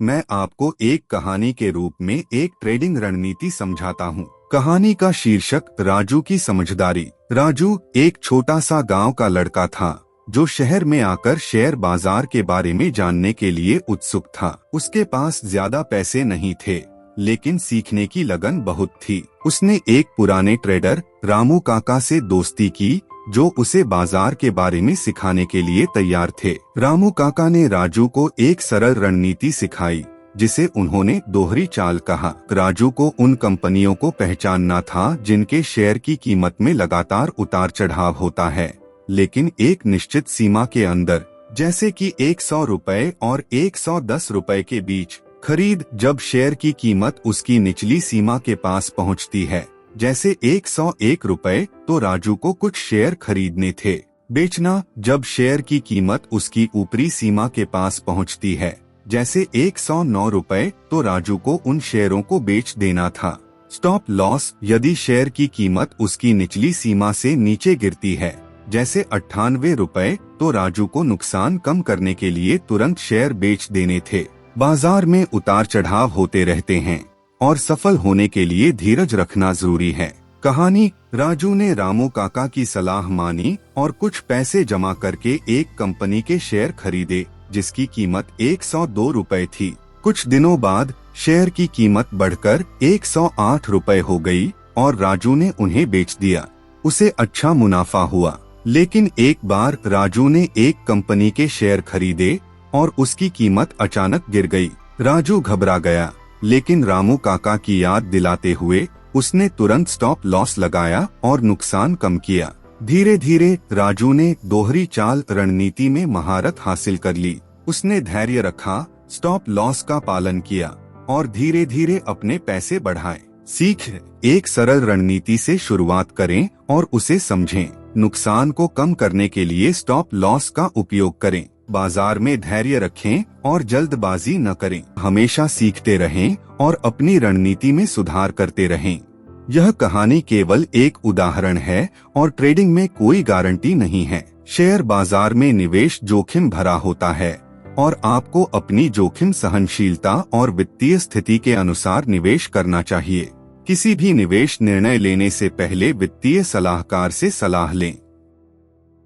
मैं आपको एक कहानी के रूप में एक ट्रेडिंग रणनीति समझाता हूँ। कहानी का शीर्षक राजू की समझदारी। राजू एक छोटा सा गांव का लड़का था जो शहर में आकर शेयर बाजार के बारे में जानने के लिए उत्सुक था। उसके पास ज्यादा पैसे नहीं थे, लेकिन सीखने की लगन बहुत थी। उसने एक पुराने ट्रेडर रामू काका से दोस्ती की, जो उसे बाजार के बारे में सिखाने के लिए तैयार थे। रामू काका ने राजू को एक सरल रणनीति सिखाई, जिसे उन्होंने दोहरी चाल कहा। राजू को उन कंपनियों को पहचानना था जिनके शेयर की कीमत में लगातार उतार चढ़ाव होता है, लेकिन एक निश्चित सीमा के अंदर, जैसे कि 100 रुपए और 110 रुपए के बीच। खरीद जब शेयर की कीमत उसकी निचली सीमा के पास पहुंचती है, जैसे 101 रुपए, तो राजू को कुछ शेयर खरीदने थे। बेचना जब शेयर की कीमत उसकी ऊपरी सीमा के पास पहुंचती है, जैसे 109 रुपए, तो राजू को उन शेयरों को बेच देना था। स्टॉप लॉस यदि शेयर की कीमत उसकी निचली सीमा से नीचे गिरती है, जैसे 98 रुपए, तो राजू को नुकसान कम करने के लिए तुरंत शेयर बेच देने थे। बाजार में उतार चढ़ाव होते रहते हैं और सफल होने के लिए धीरज रखना जरूरी है। कहानी। राजू ने रामू काका की सलाह मानी और कुछ पैसे जमा करके एक कंपनी के शेयर खरीदे, जिसकी कीमत 102 रुपए थी। कुछ दिनों बाद शेयर की कीमत बढ़कर 108 रुपए हो गई और राजू ने उन्हें बेच दिया। उसे अच्छा मुनाफा हुआ, लेकिन एक बार राजू ने एक कंपनी के शेयर खरीदे और उसकी कीमत अचानक गिर गई। राजू घबरा गया, लेकिन रामू काका की याद दिलाते हुए उसने तुरंत स्टॉप लॉस लगाया और नुकसान कम किया। धीरे धीरे राजू ने दोहरी चाल रणनीति में महारत हासिल कर ली। उसने धैर्य रखा, स्टॉप लॉस का पालन किया और धीरे धीरे अपने पैसे बढ़ाए। सीख। एक सरल रणनीति से शुरुआत करें और उसे समझें। नुकसान को कम करने के लिए स्टॉप लॉस का उपयोग करें। बाजार में धैर्य रखें और जल्दबाजी न करें। हमेशा सीखते रहें और अपनी रणनीति में सुधार करते रहें। यह कहानी केवल एक उदाहरण है और ट्रेडिंग में कोई गारंटी नहीं है। शेयर बाजार में निवेश जोखिम भरा होता है और आपको अपनी जोखिम सहनशीलता और वित्तीय स्थिति के अनुसार निवेश करना चाहिए। किसी भी निवेश निर्णय लेने से पहले वित्तीय सलाहकार से सलाह लें।